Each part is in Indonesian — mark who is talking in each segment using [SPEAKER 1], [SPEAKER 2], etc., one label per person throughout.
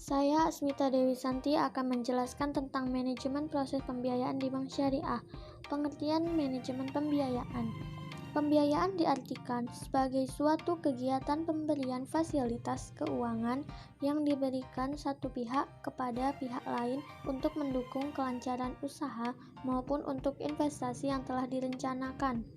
[SPEAKER 1] Saya Asmita Dewi Santi akan menjelaskan tentang manajemen proses pembiayaan di bank syariah. Pengertian manajemen pembiayaan. Pembiayaan diartikan sebagai suatu kegiatan pemberian fasilitas keuangan yang diberikan satu pihak kepada pihak lain untuk mendukung kelancaran usaha maupun untuk investasi yang telah direncanakan.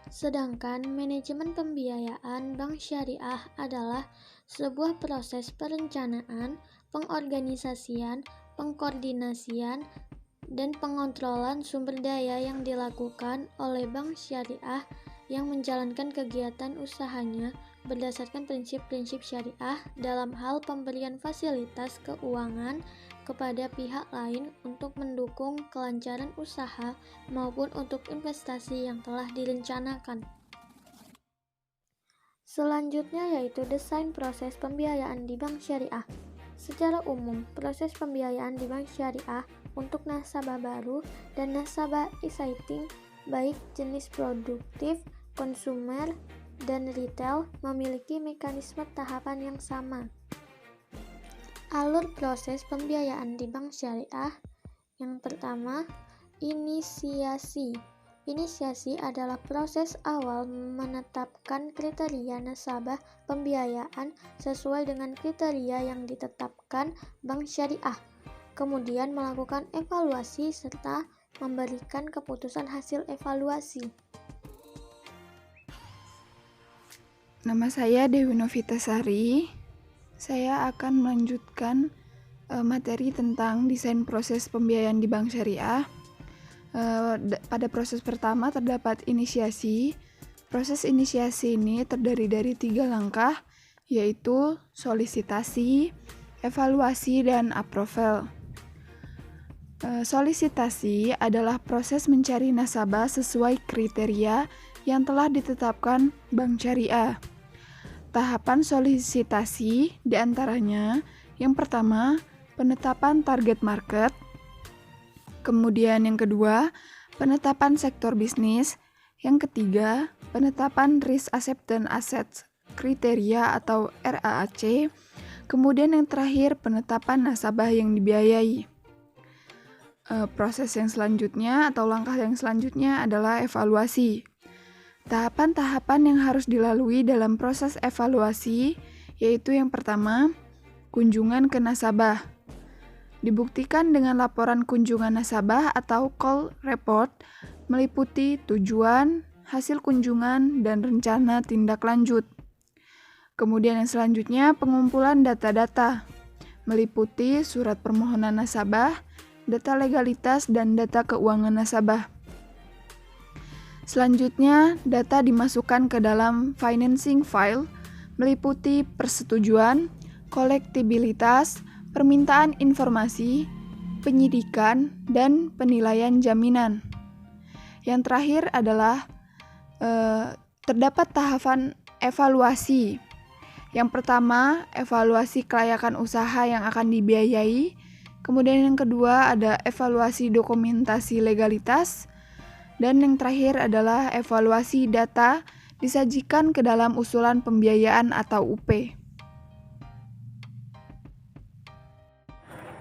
[SPEAKER 1] Sedangkan manajemen pembiayaan bank syariah adalah sebuah proses perencanaan, pengorganisasian, pengkoordinasian, dan pengontrolan sumber daya yang dilakukan oleh bank syariah yang menjalankan kegiatan usahanya berdasarkan prinsip-prinsip syariah dalam hal pemberian fasilitas keuangan kepada pihak lain untuk mendukung kelancaran usaha maupun untuk investasi yang telah direncanakan. Selanjutnya yaitu desain proses pembiayaan di bank syariah. Secara umum, proses pembiayaan di bank syariah untuk nasabah baru dan nasabah exciting baik jenis produktif, konsumer, dan retail memiliki mekanisme tahapan yang sama. Alur proses pembiayaan di bank syariah. Yang pertama, inisiasi. Inisiasi adalah proses awal menetapkan kriteria nasabah pembiayaan sesuai dengan kriteria yang ditetapkan bank syariah. Kemudian melakukan evaluasi serta memberikan keputusan hasil evaluasi.
[SPEAKER 2] Nama saya Dewi Novitasari. Saya akan melanjutkan materi tentang desain proses pembiayaan di bank syariah. Pada proses pertama terdapat inisiasi. Proses inisiasi ini terdiri dari 3 langkah, yaitu solisitasi, evaluasi, dan approval. Solisitasi adalah proses mencari nasabah sesuai kriteria yang telah ditetapkan bank syariah. Tahapan solisitasi diantaranya, yang pertama, penetapan target market, kemudian yang kedua, penetapan sektor bisnis, yang ketiga, penetapan risk acceptance assets kriteria atau RAAC, kemudian yang terakhir, penetapan nasabah yang dibiayai. Proses yang selanjutnya atau langkah yang selanjutnya adalah evaluasi. Tahapan-tahapan yang harus dilalui dalam proses evaluasi yaitu yang pertama, kunjungan ke nasabah. Dibuktikan dengan laporan kunjungan nasabah atau call report meliputi tujuan, hasil kunjungan, dan rencana tindak lanjut. Kemudian yang selanjutnya, pengumpulan data-data meliputi surat permohonan nasabah, data legalitas, dan data keuangan nasabah. Selanjutnya, data dimasukkan ke dalam financing file, meliputi persetujuan, kolektibilitas, permintaan informasi, penyidikan, dan penilaian jaminan. Yang terakhir adalah terdapat tahapan evaluasi. Yang pertama, evaluasi kelayakan usaha yang akan dibiayai. Kemudian yang kedua ada evaluasi dokumentasi legalitas. Dan yang terakhir adalah evaluasi data disajikan ke dalam usulan pembiayaan atau UP.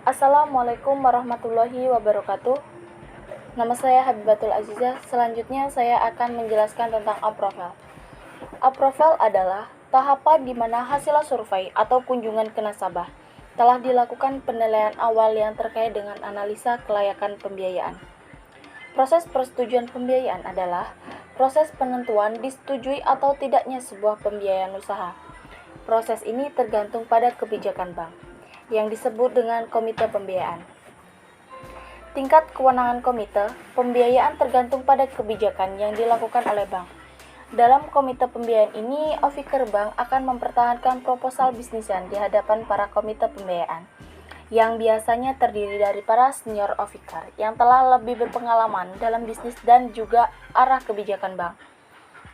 [SPEAKER 3] Assalamualaikum warahmatullahi wabarakatuh. Nama saya Habibatul Azizah. Selanjutnya saya akan menjelaskan tentang approval. Approval adalah tahapan di mana hasil survei atau kunjungan ke nasabah telah dilakukan penilaian awal yang terkait dengan analisa kelayakan pembiayaan. Proses persetujuan pembiayaan adalah proses penentuan disetujui atau tidaknya sebuah pembiayaan usaha. Proses ini tergantung pada kebijakan bank, yang disebut dengan komite pembiayaan. Tingkat kewenangan komite pembiayaan tergantung pada kebijakan yang dilakukan oleh bank. Dalam komite pembiayaan ini, officer bank akan mempertahankan proposal bisnisnya di hadapan para komite pembiayaan, yang biasanya terdiri dari para senior officer yang telah lebih berpengalaman dalam bisnis dan juga arah kebijakan bank.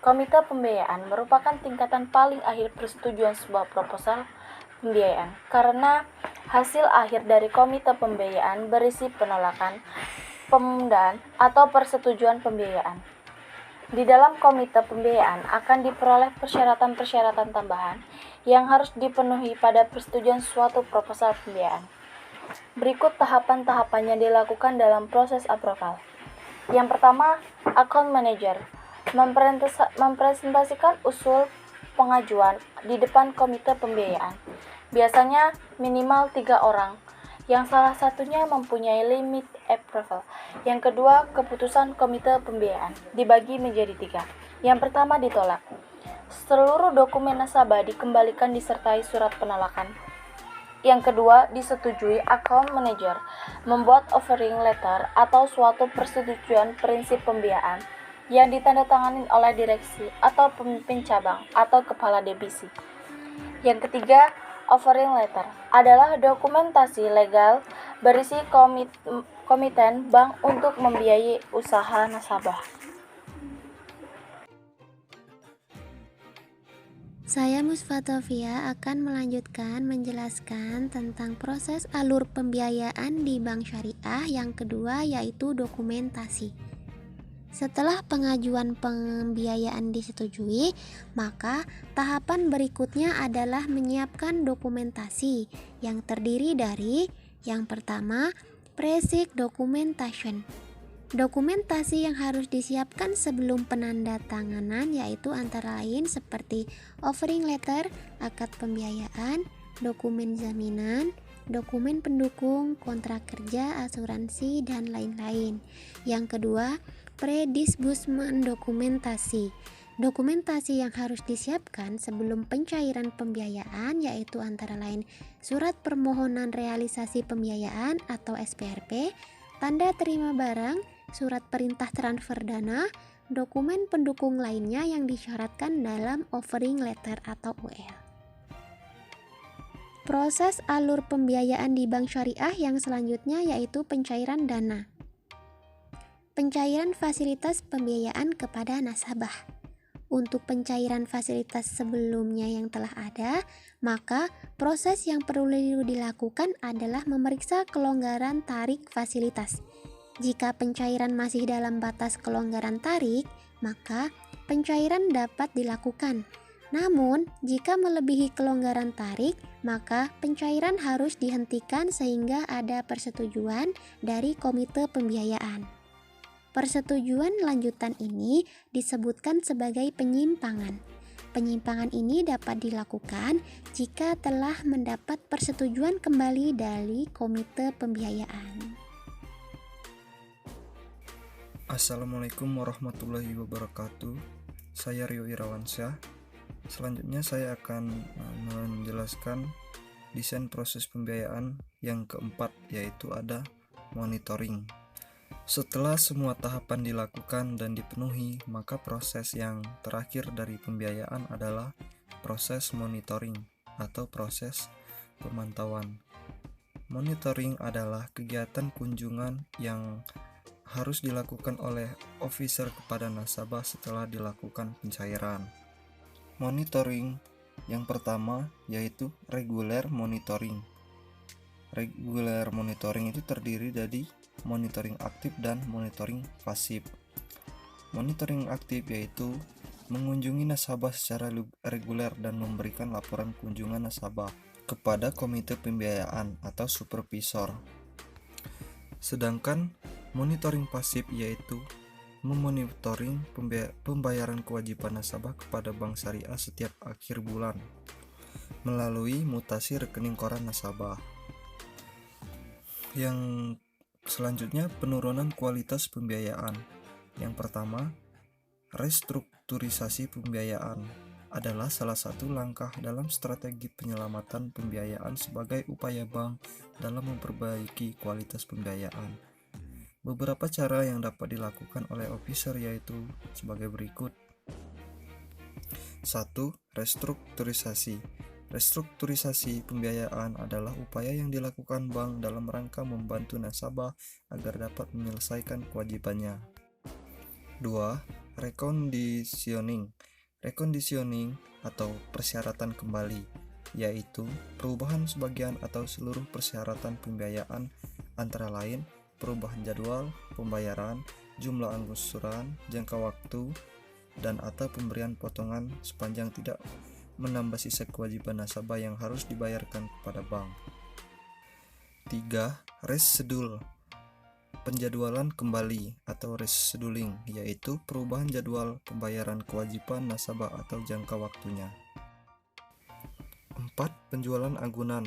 [SPEAKER 3] Komite pembiayaan merupakan tingkatan paling akhir persetujuan sebuah proposal pembiayaan karena hasil akhir dari komite pembiayaan berisi penolakan, penundaan, atau persetujuan pembiayaan. Di dalam komite pembiayaan akan diperoleh persyaratan-persyaratan tambahan yang harus dipenuhi pada persetujuan suatu proposal pembiayaan. Berikut tahapan-tahapannya dilakukan dalam proses approval. Yang pertama, account manager mempresentasikan usul pengajuan di depan komite pembiayaan. Biasanya minimal 3 orang, yang salah satunya mempunyai limit approval. Yang kedua, keputusan komite pembiayaan dibagi menjadi 3. Yang pertama, ditolak. Seluruh dokumen nasabah dikembalikan disertai surat penolakan. Yang kedua, disetujui. Account manager membuat offering letter atau suatu persetujuan prinsip pembiayaan yang ditandatangani oleh direksi atau pemimpin cabang atau kepala divisi. Yang ketiga, offering letter adalah dokumentasi legal berisi komiten bank untuk membiayai usaha nasabah.
[SPEAKER 1] Saya Musfatovia akan melanjutkan menjelaskan tentang proses alur pembiayaan di bank syariah yang kedua, yaitu dokumentasi. Setelah pengajuan pembiayaan disetujui, maka tahapan berikutnya adalah menyiapkan dokumentasi yang terdiri dari yang pertama, basic documentation. Dokumentasi yang harus disiapkan sebelum penandatanganan yaitu antara lain seperti offering letter, akad pembiayaan, dokumen jaminan, dokumen pendukung, kontrak kerja, asuransi, dan lain-lain. Yang kedua, pre-disbursement dokumentasi. Dokumentasi yang harus disiapkan sebelum pencairan pembiayaan yaitu antara lain surat permohonan realisasi pembiayaan atau SPRP, tanda terima barang, surat perintah transfer dana, dokumen pendukung lainnya yang disyaratkan dalam offering letter atau OL. Proses alur pembiayaan di bank syariah yang selanjutnya yaitu pencairan dana. Pencairan fasilitas pembiayaan kepada nasabah. Untuk pencairan fasilitas sebelumnya yang telah ada, maka proses yang perlu dilakukan adalah memeriksa kelonggaran tarik fasilitas. Jika pencairan masih dalam batas kelonggaran tarik, maka pencairan dapat dilakukan. Namun, jika melebihi kelonggaran tarik, maka pencairan harus dihentikan sehingga ada persetujuan dari komite pembiayaan. Persetujuan lanjutan ini disebutkan sebagai penyimpangan. Penyimpangan ini dapat dilakukan jika telah mendapat persetujuan kembali dari komite pembiayaan.
[SPEAKER 4] Assalamualaikum warahmatullahi wabarakatuh. Saya Rio Irawansyah. Selanjutnya saya akan menjelaskan desain proses pembiayaan yang keempat, yaitu ada monitoring. Setelah semua tahapan dilakukan dan dipenuhi, maka proses yang terakhir dari pembiayaan adalah proses monitoring atau proses pemantauan. Monitoring adalah kegiatan kunjungan yang harus dilakukan oleh officer kepada nasabah setelah dilakukan pencairan. Monitoring yang pertama yaitu regular monitoring. Regular monitoring itu terdiri dari monitoring aktif dan monitoring pasif. Monitoring aktif yaitu mengunjungi nasabah secara reguler dan memberikan laporan kunjungan nasabah kepada komite pembiayaan atau supervisor. Sedangkan monitoring pasif yaitu memonitoring pembayaran kewajiban nasabah kepada bank syariah setiap akhir bulan melalui mutasi rekening koran nasabah. Yang selanjutnya, penurunan kualitas pembiayaan. Yang pertama, restrukturisasi pembiayaan adalah salah satu langkah dalam strategi penyelamatan pembiayaan sebagai upaya bank dalam memperbaiki kualitas pembiayaan. Beberapa cara yang dapat dilakukan oleh officer yaitu sebagai berikut. 1. Restrukturisasi. Restrukturisasi pembiayaan adalah upaya yang dilakukan bank dalam rangka membantu nasabah agar dapat menyelesaikan kewajibannya. 2. Reconditioning. Reconditioning atau persyaratan kembali, yaitu perubahan sebagian atau seluruh persyaratan pembiayaan antara lain perubahan jadwal pembayaran, jumlah angsuran, jangka waktu, dan atau pemberian potongan sepanjang tidak menambah sisa kewajiban nasabah yang harus dibayarkan kepada bank. 3. Reschedule, penjadwalan kembali atau rescheduling, yaitu perubahan jadwal pembayaran kewajiban nasabah atau jangka waktunya. 4. Penjualan agunan,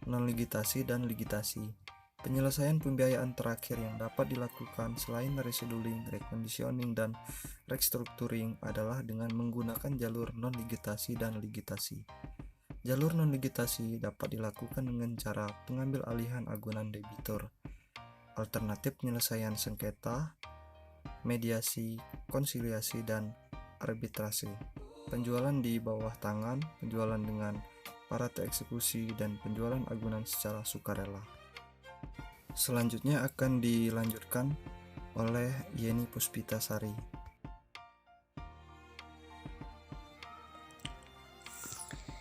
[SPEAKER 4] non-ligitasi dan ligitasi, penyelesaian pembiayaan terakhir yang dapat dilakukan selain rescheduling, reconditioning, dan restructuring adalah dengan menggunakan jalur non-ligitasi dan ligitasi. Jalur non-ligitasi dapat dilakukan dengan cara pengambil alihan agunan debitur, alternatif penyelesaian sengketa, mediasi, konsiliasi, dan arbitrase, penjualan di bawah tangan, penjualan dengan parate eksekusi, dan penjualan agunan secara sukarela. Selanjutnya akan dilanjutkan oleh Yeni Puspitasari.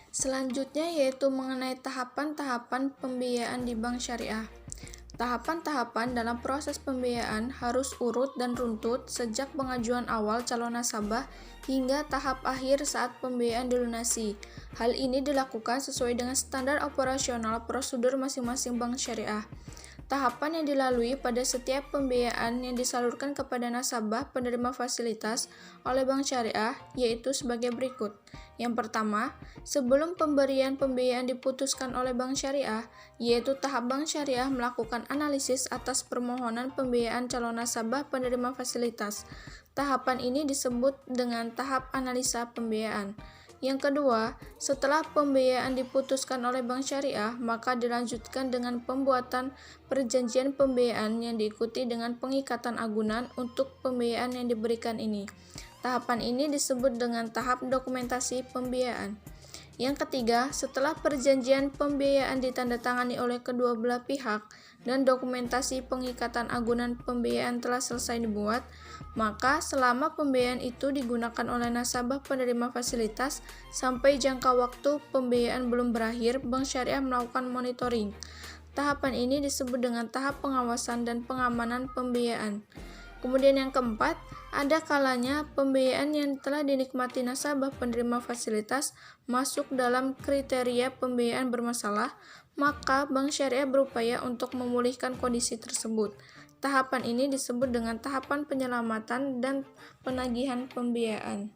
[SPEAKER 5] Selanjutnya yaitu mengenai tahapan-tahapan pembiayaan di bank syariah. Tahapan-tahapan dalam proses pembiayaan harus urut dan runtut sejak pengajuan awal calon nasabah hingga tahap akhir saat pembiayaan dilunasi. Hal ini dilakukan sesuai dengan standar operasional prosedur masing-masing bank syariah. Tahapan yang dilalui pada setiap pembiayaan yang disalurkan kepada nasabah penerima fasilitas oleh bank syariah yaitu sebagai berikut. Yang pertama, sebelum pemberian pembiayaan diputuskan oleh bank syariah, yaitu tahap bank syariah melakukan analisis atas permohonan pembiayaan calon nasabah penerima fasilitas. Tahapan ini disebut dengan tahap analisa pembiayaan. Yang kedua, setelah pembiayaan diputuskan oleh bank syariah, maka dilanjutkan dengan pembuatan perjanjian pembiayaan yang diikuti dengan pengikatan agunan untuk pembiayaan yang diberikan ini. Tahapan ini disebut dengan tahap dokumentasi pembiayaan. Yang ketiga, setelah perjanjian pembiayaan ditandatangani oleh kedua belah pihak dan dokumentasi pengikatan agunan pembiayaan telah selesai dibuat, maka selama pembiayaan itu digunakan oleh nasabah penerima fasilitas sampai jangka waktu pembiayaan belum berakhir, bank syariah melakukan monitoring. Tahapan ini disebut dengan tahap pengawasan dan pengamanan pembiayaan. Kemudian yang keempat, ada kalanya pembiayaan yang telah dinikmati nasabah penerima fasilitas masuk dalam kriteria pembiayaan bermasalah, maka bank syariah berupaya untuk memulihkan kondisi tersebut. Tahapan ini disebut dengan tahapan penyelamatan dan penagihan pembiayaan.